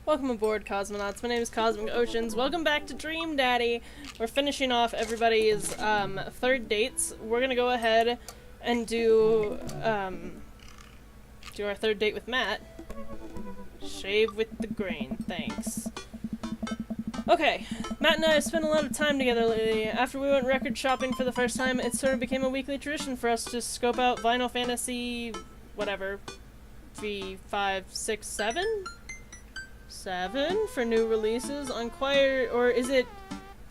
Welcome aboard, cosmonauts. My name is Cosmic Oceans. Welcome back to Dream Daddy. We're finishing off everybody's third dates. We're gonna go ahead and do our third date with Matt. Shave with the grain, thanks. Okay, Matt and I have spent a lot of time together lately. After we went record shopping for the first time, it sort of became a weekly tradition for us to scope out Final Fantasy, whatever, V5, 6, 7? 7 for new releases on Quiet, or is it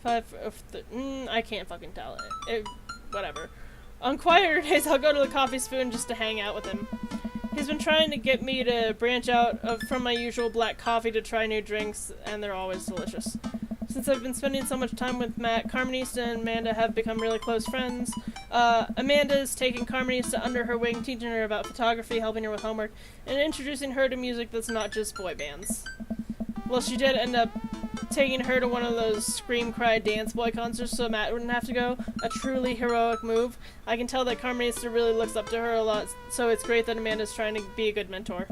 5? I can't fucking tell it. Whatever. On quieter days, I'll go to the Coffee Spoon just to hang out with him. He's been trying to get me to branch out from my usual black coffee to try new drinks, and they're always delicious. Since I've been spending so much time with Matt, Carmenista and Amanda have become really close friends. Amanda is taking Carmenista under her wing, teaching her about photography, helping her with homework, and introducing her to music that's not just boy bands. Well, she did end up taking her to one of those Scream Cry Dance Boy concerts so Matt wouldn't have to go. A truly heroic move. I can tell that Carmenista really looks up to her a lot, so it's great that Amanda's trying to be a good mentor.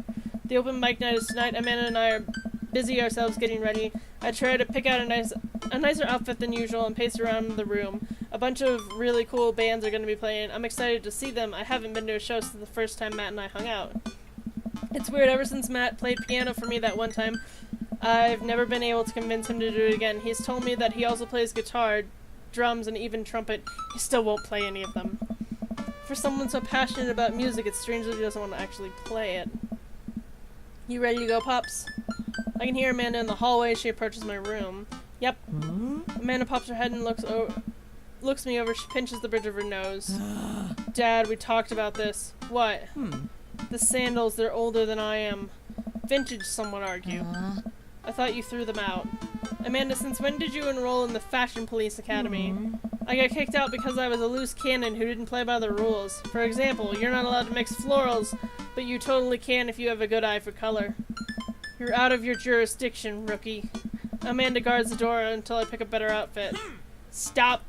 The open mic night is tonight. Amanda and I are busy ourselves getting ready. I try to pick out a nicer outfit than usual and pace around the room. A bunch of really cool bands are going to be playing. I'm excited to see them. I haven't been to a show since the first time Matt and I hung out. It's weird, ever since Matt played piano for me that one time, I've never been able to convince him to do it again. He's told me that he also plays guitar, drums, and even trumpet. He still won't play any of them. For someone so passionate about music, it's strange that he doesn't want to actually play it. You ready to go, Pops? I can hear Amanda in the hallway as she approaches my room. Yep. Amanda pops her head and looks me over. She pinches the bridge of her nose. Dad, we talked about this. What? The sandals, they're older than I am. Vintage, some would argue. I thought you threw them out. Amanda, since when did you enroll in the Fashion Police Academy? I got kicked out because I was a loose cannon who didn't play by the rules. For example, you're not allowed to mix florals, but you totally can if you have a good eye for color. You're out of your jurisdiction, rookie. Amanda guards the door until I pick a better outfit. Stop!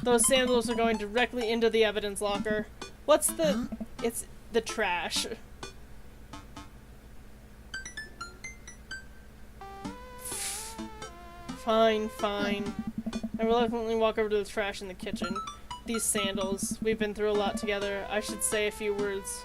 Those sandals are going directly into the evidence locker. What's the... It's the trash. Fine. I reluctantly walk over to the trash in the kitchen. These sandals. We've been through a lot together. I should say a few words.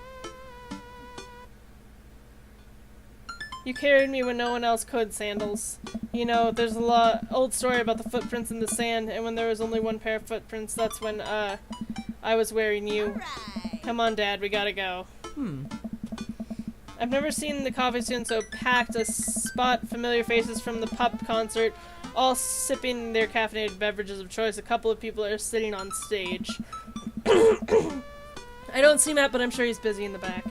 You carried me when no one else could, Sandals. You know, there's a old story about the footprints in the sand, and when there was only one pair of footprints, that's when, I was wearing you. Right. Come on, Dad, we gotta go. I've never seen the Coffee Spoon so packed. A spot familiar faces from the Pup concert, all sipping their caffeinated beverages of choice. A couple of people are sitting on stage. I don't see Matt, but I'm sure he's busy in the back.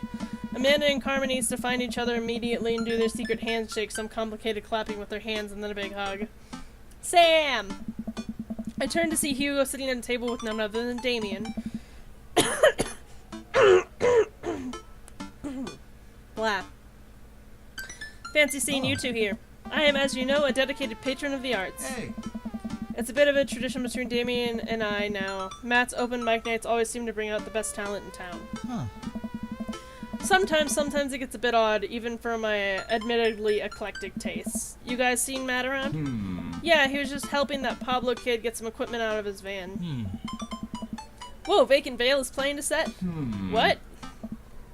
Amanda and Carmen needs to find each other immediately and do their secret handshake, some complicated clapping with their hands and then a big hug. Sam! I turn to see Hugo sitting at a table with none other than Damien. Blah. Fancy seeing you two here. I am, as you know, a dedicated patron of the arts. Hey. It's a bit of a tradition between Damien and I now. Matt's open mic nights always seem to bring out the best talent in town. Sometimes it gets a bit odd, even for my admittedly eclectic tastes. You guys seen Matt around? Yeah, he was just helping that Pablo kid get some equipment out of his van. Whoa, Vacant Veil is playing a set? What?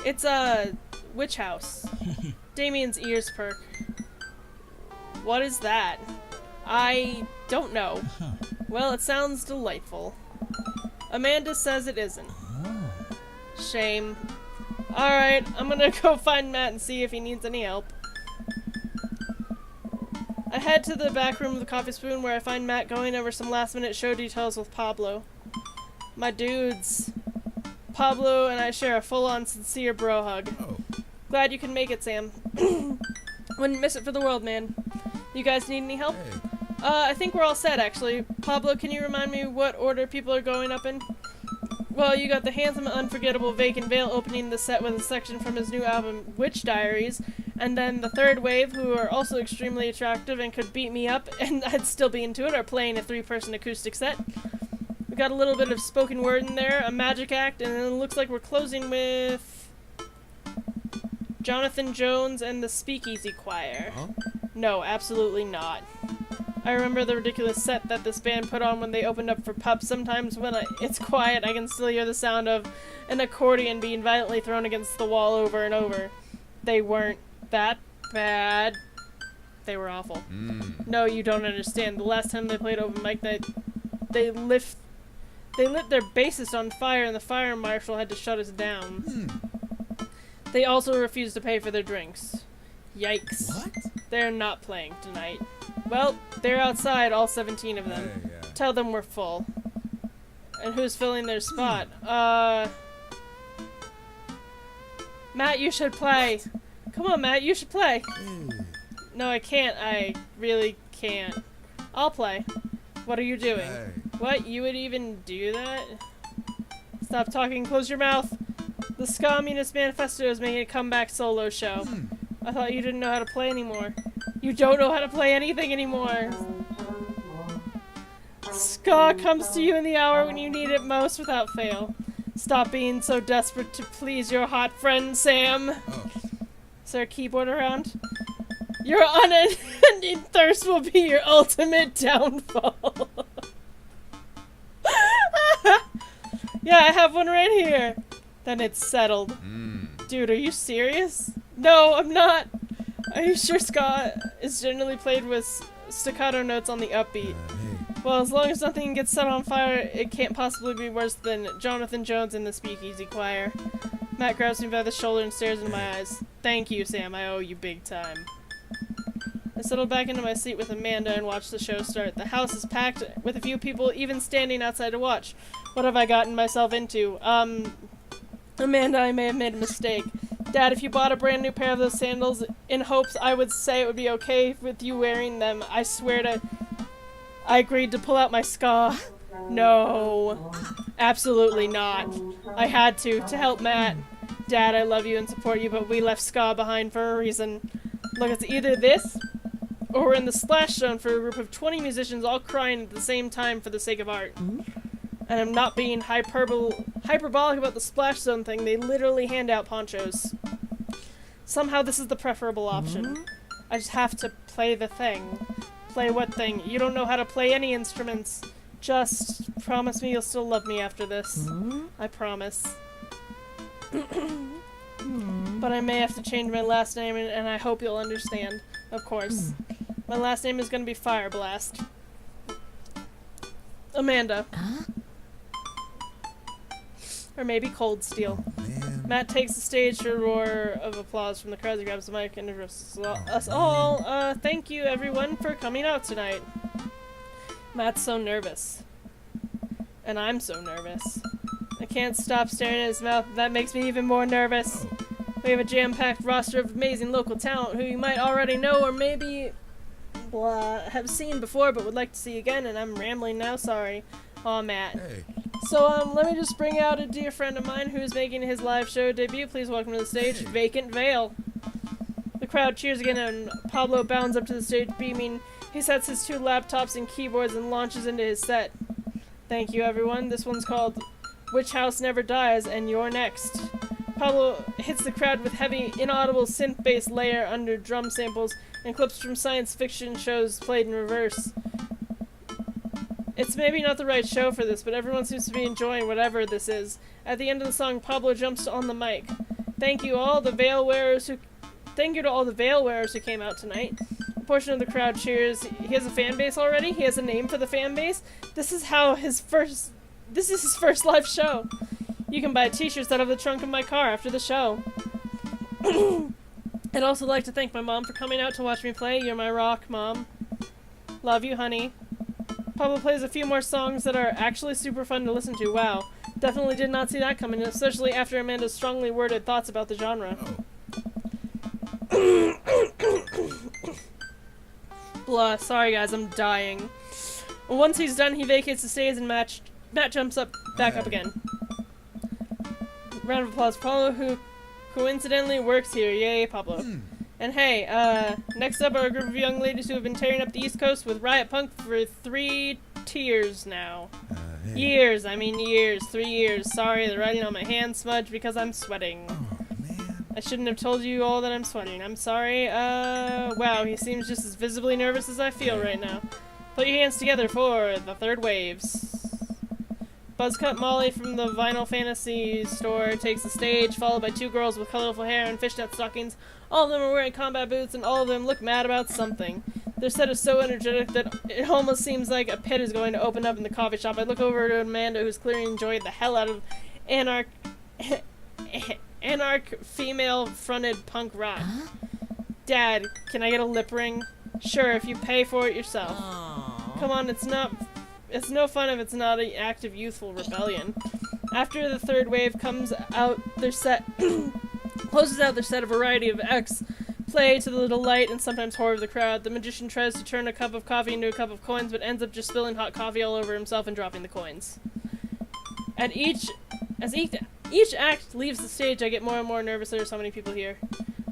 It's a Witch House. Damien's ears perk. What is that? I don't know. Well, it sounds delightful. Amanda says it isn't. Shame. Alright, I'm gonna go find Matt and see if he needs any help. I head to the back room of the Coffee Spoon where I find Matt going over some last-minute show details with Pablo. My dudes. Pablo and I share a full-on sincere bro hug. Glad you can make it, Sam. Wouldn't miss it for the world, man. You guys need any help? I think we're all set, actually. Pablo, can you remind me what order people are going up in? Well, you got the handsome, unforgettable Vacant Veil opening the set with a section from his new album, Witch Diaries, and then the Third Wave, who are also extremely attractive and could beat me up, and I'd still be into it, are playing a 3-person acoustic set. We got a little bit of spoken word in there, a magic act, and it looks like we're closing with Jonathan Jones and the Speakeasy Choir. No, absolutely not. I remember the ridiculous set that this band put on when they opened up for Pup. Sometimes when it's quiet, I can still hear the sound of an accordion being violently thrown against the wall over and over. They weren't that bad. They were awful. No, you don't understand. The last time they played open mic night, they lit their bassist on fire and the fire marshal had to shut us down. They also refused to pay for their drinks. Yikes. What? They're not playing tonight. Well, they're outside, all 17 of them. Hey, yeah. Tell them we're full. And who's filling their spot? Matt, you should play. Come on, Matt, you should play. No, I can't. I really can't. I'll play. What are you doing? Hey. What? You would even do that? Stop talking. Close your mouth. The Ska Communist Manifesto is making a comeback solo show. I thought you didn't know how to play anymore. You don't know how to play anything anymore. Ska comes to you in the hour when you need it most without fail. Stop being so desperate to please your hot friend, Sam. Oh. Is there a keyboard around? Your unending thirst will be your ultimate downfall. Yeah, I have one right here. Then it's settled. Dude, are you serious? No, I'm not. Are you sure ska is generally played with staccato notes on the upbeat? Well, as long as nothing gets set on fire, it can't possibly be worse than Jonathan Jones in the Speakeasy Choir. Matt grabs me by the shoulder and stares into my eyes. Thank you, Sam. I owe you big time. I settled back into my seat with Amanda and watched the show start. The house is packed with a few people even standing outside to watch. What have I gotten myself into? Amanda, I may have made a mistake. Dad, if you bought a brand new pair of those sandals in hopes I would say it would be okay with you wearing them, I swear to... I agreed to pull out my ska. No. Absolutely not. I had to help Matt. Dad, I love you and support you, but we left ska behind for a reason. Look, it's either this, or we're in the splash zone for a group of 20 musicians all crying at the same time for the sake of art. And I'm not being hyperbolic about the splash zone thing. They literally hand out ponchos. Somehow this is the preferable option. I just have to play the thing. Play what thing? You don't know how to play any instruments. Just promise me you'll still love me after this. I promise. But I may have to change my last name, and I hope you'll understand. Of course. My last name is gonna be Fireblast. Amanda. Or maybe Cold Steel. Man. Matt takes the stage to a roar of applause from the crowd. He grabs the mic and addresses us all. Thank you everyone for coming out tonight. Matt's so nervous. And I'm so nervous. I can't stop staring at his mouth. That makes me even more nervous. We have a jam-packed roster of amazing local talent who you might already know or maybe have seen before but would like to see again, and I'm rambling now, sorry. Aw, Matt. Hey. So, let me just bring out a dear friend of mine who's making his live show debut. Please welcome to the stage, Vacant Veil. The crowd cheers again, and Pablo bounds up to the stage, beaming. He sets his 2 laptops and keyboards and launches into his set. Thank you, everyone. This one's called Which House Never Dies, and you're next. Pablo hits the crowd with heavy, inaudible synth bass layer under drum samples and clips from science fiction shows played in reverse. It's maybe not the right show for this, but everyone seems to be enjoying whatever this is. At the end of the song, Pablo jumps on the mic. Thank you to all the veil wearers who came out tonight. A portion of the crowd cheers. He has a fan base already? He has a name for the fan base? This is his first live show. You can buy t-shirts out of the trunk of my car after the show. I'd also like to thank my mom for coming out to watch me play. You're my rock, Mom. Love you, honey. Pablo plays a few more songs that are actually super fun to listen to. Wow. Definitely did not see that coming, especially after Amanda's strongly worded thoughts about the genre. Blah. Sorry, guys, I'm dying. Once he's done, he vacates the stage and Matt jumps back up again. Round of applause for Pablo, who coincidentally works here. Yay, Pablo. And hey, next up are a group of young ladies who have been tearing up the East Coast with Riot Punk for 3 years now. Hey. Years, 3 years. Sorry, the writing on my hand smudged because I'm sweating. Oh, man. I shouldn't have told you all that I'm sweating. I'm sorry. Wow, he seems just as visibly nervous as I feel right now. Put your hands together for the third waves. Buzzcut Molly from the Vinyl Fantasy store takes the stage, followed by two girls with colorful hair and fishnet stockings. All of them are wearing combat boots, and all of them look mad about something. Their set is so energetic that it almost seems like a pit is going to open up in the coffee shop. I look over to Amanda, who's clearly enjoying the hell out of anarch female-fronted punk rock. Huh? Dad, can I get a lip ring? Sure, if you pay for it yourself. Aww. Come on, it's no fun if it's not an act of youthful rebellion. After the third wave comes out their set closes out their set, a variety of acts play to the delight and sometimes horror of the crowd. The magician tries to turn a cup of coffee into a cup of coins, but ends up just spilling hot coffee all over himself and dropping the coins. As each act leaves the stage, I get more and more nervous. There are so many people here.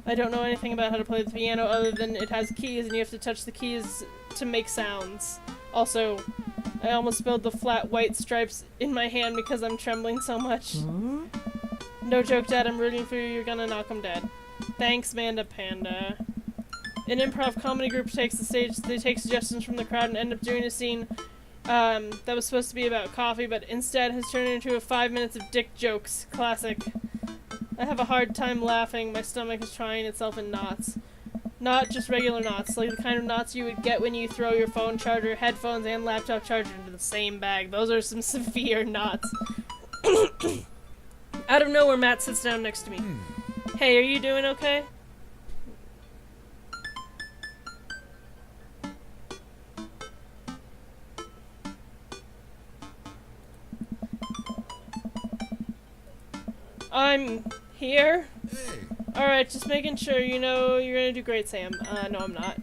I don't know anything about how to play the piano other than it has keys and you have to touch the keys to make sounds. Also, I almost spilled the flat white stripes in my hand because I'm trembling so much. Huh? No joke, Dad, I'm rooting for you. You're gonna knock him dead. Thanks, Manda Panda. An improv comedy group takes the stage. They take suggestions from the crowd and end up doing a scene that was supposed to be about coffee, but instead has turned into a 5 minutes of dick jokes. Classic. I have a hard time laughing. My stomach is trying itself in knots. Not just regular knots, like the kind of knots you would get when you throw your phone charger, headphones, and laptop charger into the same bag. Those are some severe knots. Out of nowhere, Matt sits down next to me. Hey, are you doing okay? I'm here. Hey. Alright, just making sure you know you're gonna do great, Sam. No, I'm not.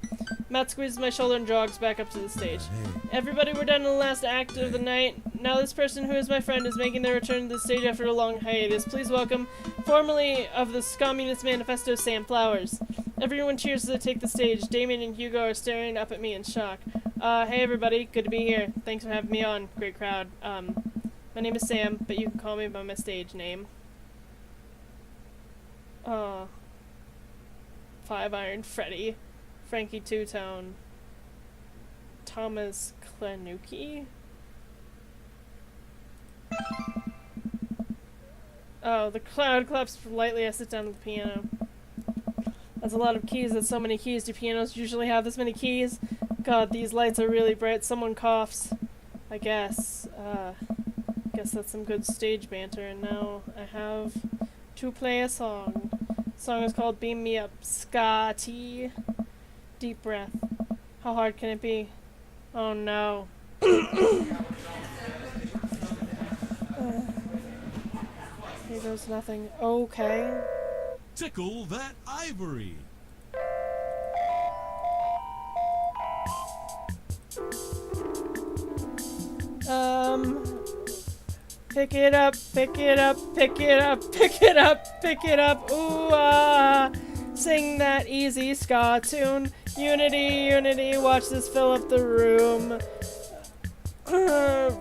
Matt squeezes my shoulder and jogs back up to the stage. Hey. Everybody, we're done in the last act of the night. Now this person who is my friend is making their return to the stage after a long hiatus. Please welcome, formerly of the Communist Manifesto, Sam Flowers. Everyone cheers as they take the stage. Damien and Hugo are staring up at me in shock. Hey everybody, good to be here. Thanks for having me on. Great crowd. My name is Sam, but you can call me by my stage name. Five Iron Freddy, Frankie Two-Tone, Thomas Klanuki. Oh, the crowd claps lightly. I sit down at the piano. That's a lot of keys. That's so many keys. Do pianos usually have this many keys? God, these lights are really bright. Someone coughs. I guess. Guess that's some good stage banter. And now I have to play a song. The song is called Beam Me Up, Scotty. Deep breath. How hard can it be? Oh no. Here goes nothing. Okay. Tickle that ivory. Pick it up, pick it up, pick it up, pick it up, pick it up, ooh ah. Sing that easy ska tune. Unity, unity, watch this fill up the room.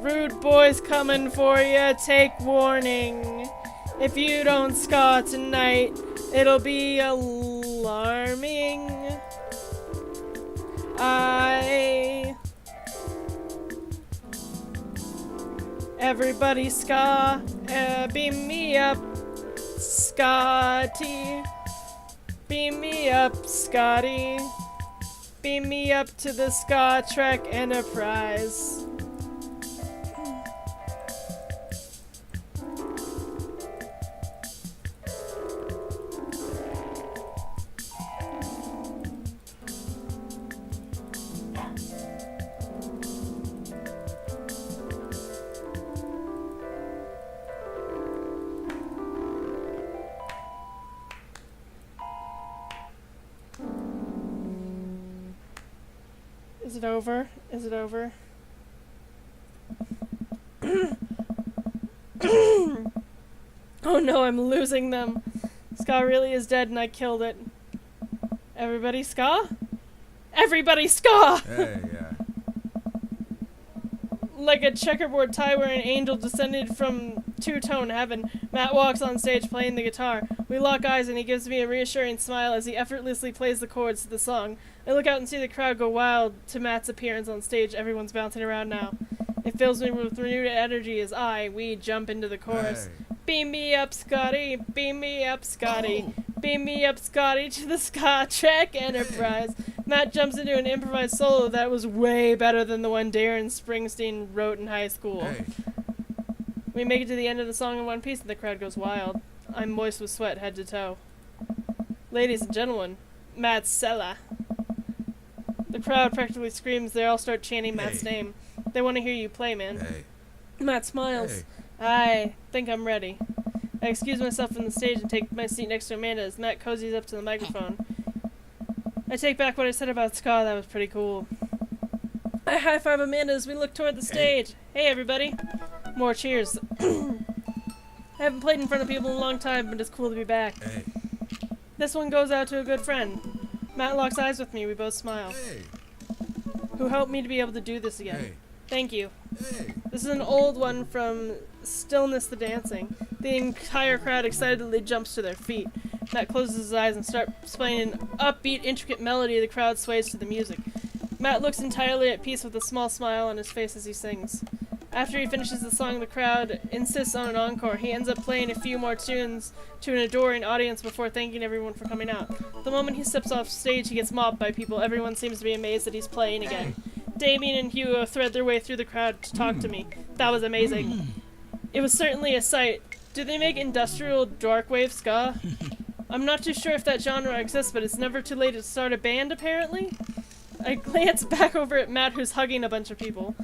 Rude boys coming for ya, take warning. If you don't ska tonight, it'll be alarming. Everybody ska, beam me up, Scotty. Beam me up, Scotty. Beam me up to the Ska Trek Enterprise. Is it over? Is it over? Oh no, I'm losing them. Ska really is dead and I killed it. Everybody ska? Everybody ska! Hey, yeah. Like a checkerboard tie-wearing angel descended from two-tone heaven, Matt walks on stage playing the guitar. We lock eyes and he gives me a reassuring smile as he effortlessly plays the chords to the song. I look out and see the crowd go wild to Matt's appearance on stage. Everyone's bouncing around now. It fills me with renewed energy as we jump into the chorus. Hey. Beam me up, Scotty. Beam me up, Scotty. Beam me up, Scotty, to the Star Trek Enterprise. Matt jumps into an improvised solo that was way better than the one Darren Springsteen wrote in high school. Hey. We make it to the end of the song in one piece and the crowd goes wild. I'm moist with sweat head to toe. Ladies and gentlemen, Matt Sella. The crowd practically screams. They all start chanting Matt's Hey. name. They want to hear you play, man. Hey. Matt smiles. Hey. I think I'm ready. I excuse myself from the stage and take my seat next to Amanda as Matt cozies up to the microphone. I take back what I said about ska. That was pretty cool. I high-five Amanda as we look toward the stage. Hey, everybody. More cheers. I haven't played in front of people in a long time, but it's cool to be back. Hey. This one goes out to a good friend. Matt locks eyes with me. We both smile. Hey. Who helped me to be able to do this again. Hey. Thank you. Hey. This is an old one from Stillness the Dancing. The entire crowd excitedly jumps to their feet. Matt closes his eyes and starts playing an upbeat, intricate melody. The crowd sways to the music. Matt looks entirely at peace with a small smile on his face as he sings. After he finishes the song, the crowd insists on an encore. He ends up playing a few more tunes to an adoring audience before thanking everyone for coming out. The moment he steps off stage, he gets mobbed by people. Everyone seems to be amazed that he's playing again. Damien and Hugo thread their way through the crowd to talk to me. That was amazing. It was certainly a sight. Do they make industrial darkwave ska? I'm not too sure if that genre exists, but it's never too late to start a band, apparently? I glance back over at Matt, who's hugging a bunch of people.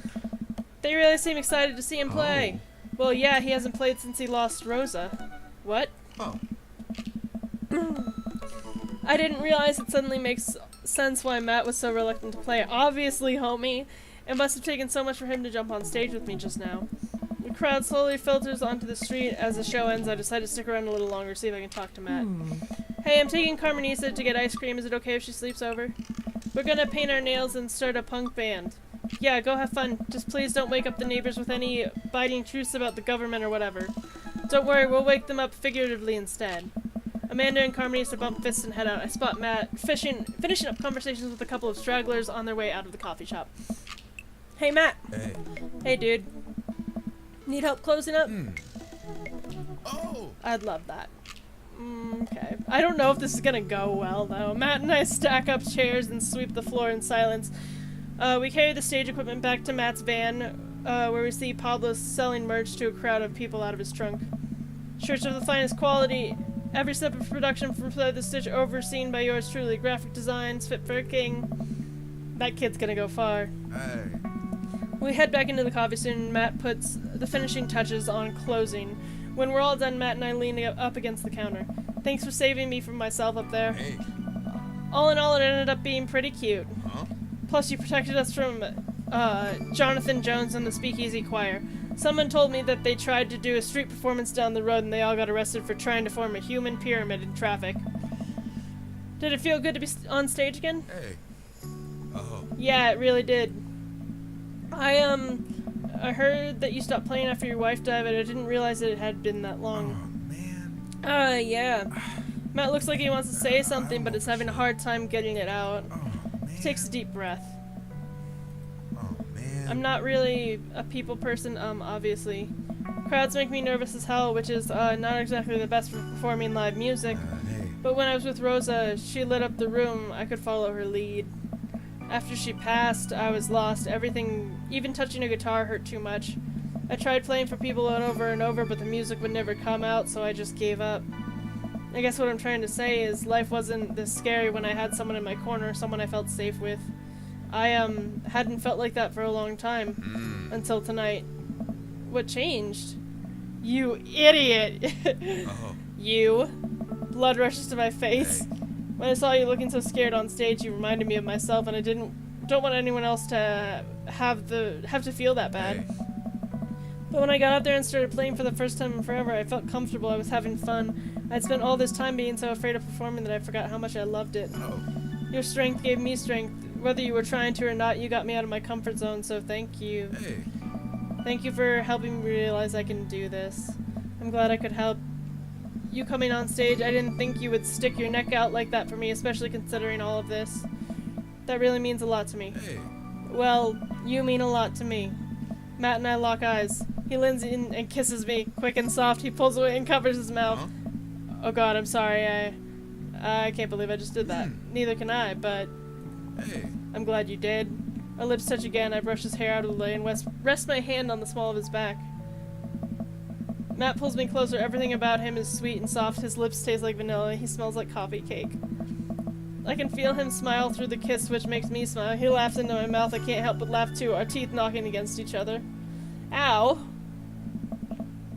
They really seem excited to see him play. Well, yeah, he hasn't played since he lost Rosa. What? Oh. I didn't realize it suddenly makes sense why Matt was so reluctant to play. Obviously, homie. It must have taken so much for him to jump on stage with me just now. The crowd slowly filters onto the street. As the show ends, I decide to stick around a little longer, see if I can talk to Matt. Hey, I'm taking Carmenisa to get ice cream. Is it okay if she sleeps over? We're gonna paint our nails and start a punk band. Yeah, go have fun. Just please don't wake up the neighbors with any biting truths about the government or whatever. Don't worry, we'll wake them up figuratively instead. Amanda and Carmenisa bump fists and head out. I spot Matt finishing up conversations with a couple of stragglers on their way out of the coffee shop. Hey, Matt. Hey. Hey, dude. Need help closing up? Oh. I'd love that. Okay. I don't know if this is gonna go well, though. Matt and I stack up chairs and sweep the floor in silence. We carry the stage equipment back to Matt's van, where we see Pablo selling merch to a crowd of people out of his trunk. Shirts of the finest quality. Every step of production from Play the Stitch overseen by yours truly. Graphic designs fit for a king. That kid's gonna go far. Hey. We head back into the coffee soon and Matt puts the finishing touches on closing. When we're all done, Matt and I lean up against the counter. Thanks for saving me from myself up there. Hey. All in all, it ended up being pretty cute. Huh? Plus, you protected us from Jonathan Jones and the Speakeasy Choir. Someone told me that they tried to do a street performance down the road and they all got arrested for trying to form a human pyramid in traffic. Did it feel good to be on stage again? Hey. Oh. Yeah, it really did. I heard that you stopped playing after your wife died, but I didn't realize that it had been that Oh, long. man. Yeah. Matt looks like he wants to say something, but is having a hard time getting it out. Oh, man. He takes a deep breath. Oh, man. I'm not really a people person, obviously. Crowds make me nervous as hell, which is, not exactly the best for performing live music. Hey. But when I was with Rosa, she lit up the room. I could follow her lead. After she passed, I was lost. Everything, even touching a guitar, hurt too much. I tried playing for people over and over, but the music would never come out, so I just gave up. I guess what I'm trying to say is life wasn't this scary when I had someone in my corner, someone I felt safe with. I, hadn't felt like that for a long time. Until tonight. What changed? You idiot! Oh. You. Blood rushes to my face. Hey. When I saw you looking so scared on stage, you reminded me of myself, and I don't want anyone else to have to feel that bad. Hey. But when I got out there and started playing for the first time in forever, I felt comfortable. I was having fun. I'd spent all this time being so afraid of performing that I forgot how much I loved it. Oh. Your strength gave me strength. Whether you were trying to or not, you got me out of my comfort zone, so thank you. Hey. Thank you for helping me realize I can do this. I'm glad I could help. You coming on stage, I didn't think you would stick your neck out like that for me, especially considering all of this. That really means a lot to me. Hey. Well, you mean a lot to me. Matt and I lock eyes. He leans in and kisses me, quick and soft. He pulls away and covers his mouth. Huh? Oh god, I'm sorry. I can't believe I just did that. Neither can I, but Hey. I'm glad you did. Our lips touch again. I brush his hair out of the way and rest my hand on the small of his back. Matt pulls me closer. Everything about him is sweet and soft. His lips taste like vanilla. He smells like coffee cake. I can feel him smile through the kiss, which makes me smile. He laughs into my mouth. I can't help but laugh too, our teeth knocking against each other. Ow!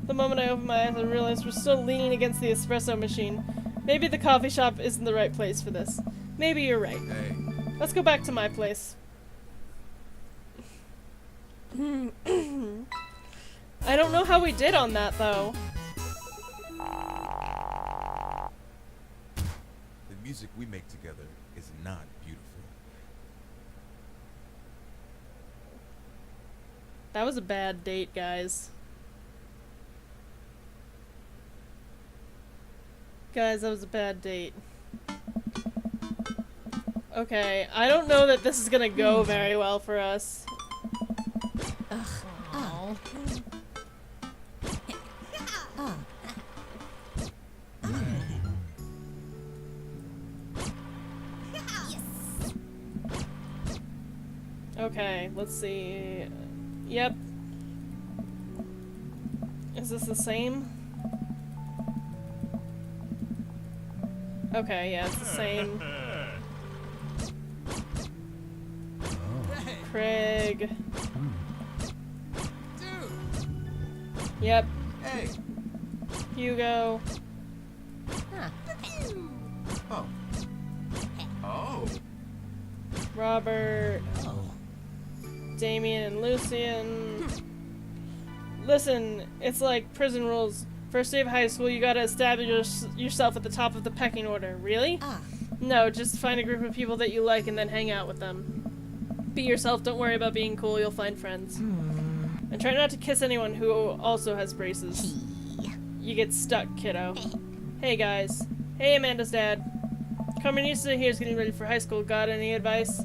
The moment I open my eyes, I realize we're still leaning against the espresso machine. Maybe the coffee shop isn't the right place for this. Maybe you're right. Hey. Let's go back to my place. I don't know how we did on that, though. The music we make together is not beautiful. That was a bad date, guys. Guys, that was a bad date. Okay, I don't know that this is gonna go very well for us. Oh. Okay, let's see. Yep. Is this the same? Okay, yeah, it's the same. Craig. Yep. Hey. Hugo. Oh. Oh. Robert. Damien and Lucian. Listen, it's like prison rules. First day of high school, you gotta establish yourself at the top of the pecking order. Really? No, just find a group of people that you like and then hang out with them. Be yourself, don't worry about being cool, you'll find friends. And try not to kiss anyone who also has braces. You get stuck, kiddo. Hey guys. Hey Amanda's dad. Carmenista here is getting ready for high school. Got any advice?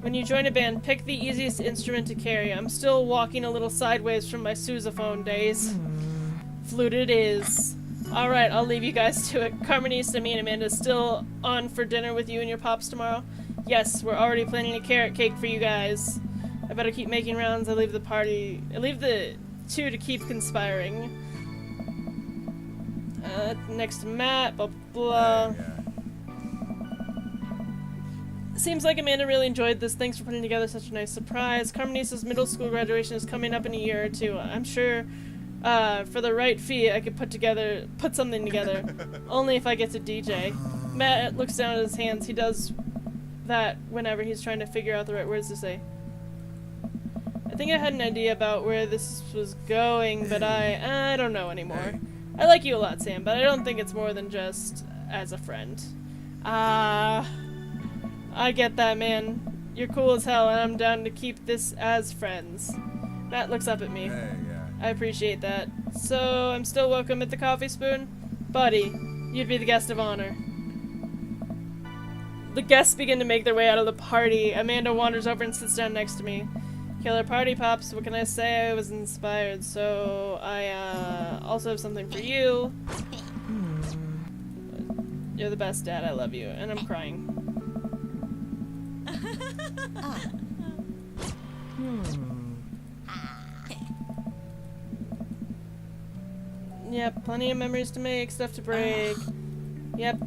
When you join a band, pick the easiest instrument to carry. I'm still walking a little sideways from my sousaphone days. Flute it is. Alright, I'll leave you guys to it. Carmenista, me and Amanda still on for dinner with you and your pops tomorrow? Yes, we're already planning a carrot cake for you guys. I better keep making rounds. I leave the two to keep conspiring. Next to Matt, blah blah. Yeah. Seems like Amanda really enjoyed this. Thanks for putting together such a nice surprise. Carmenisa's middle school graduation is coming up in a year or two. I'm sure for the right fee I could put something together. Only if I get to DJ. Matt looks down at his hands. He does that whenever he's trying to figure out the right words to say. I think I had an idea about where this was going, but I don't know anymore. Hey. I like you a lot, Sam, but I don't think it's more than just as a friend. I get that, man. You're cool as hell, and I'm down to keep this as friends. Matt looks up at me. Hey, yeah. I appreciate that. So, I'm still welcome at the Coffee Spoon? Buddy, you'd be the guest of honor. The guests begin to make their way out of the party. Amanda wanders over and sits down next to me. Killer party pops, what can I say? I was inspired, so I also have something for you. You're the best, Dad. I love you. And I'm crying. Yep, plenty of memories to make, stuff to break. Yep.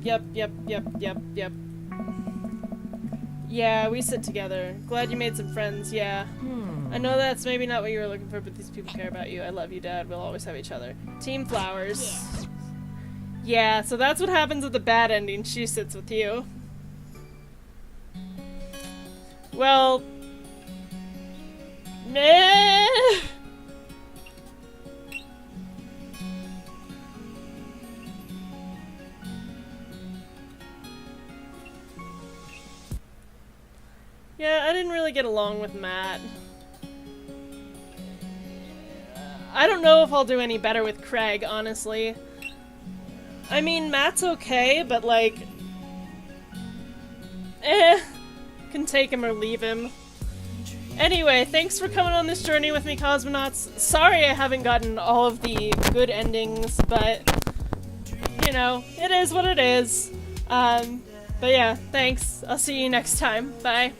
Yeah, we sit together. Glad you made some friends, yeah. I know that's maybe not what you were looking for, but these people care about you. I love you, Dad. We'll always have each other. Team Flowers. Yeah, so that's what happens with the bad ending. She sits with you. Well... Meh. Yeah, I didn't really get along with Matt. I don't know if I'll do any better with Craig, honestly. I mean, Matt's okay, but like... Can take him or leave him. Anyway, thanks for coming on this journey with me, Cosmonauts. Sorry I haven't gotten all of the good endings, but... You know, it is what it is. But yeah, thanks. I'll see you next time. Bye.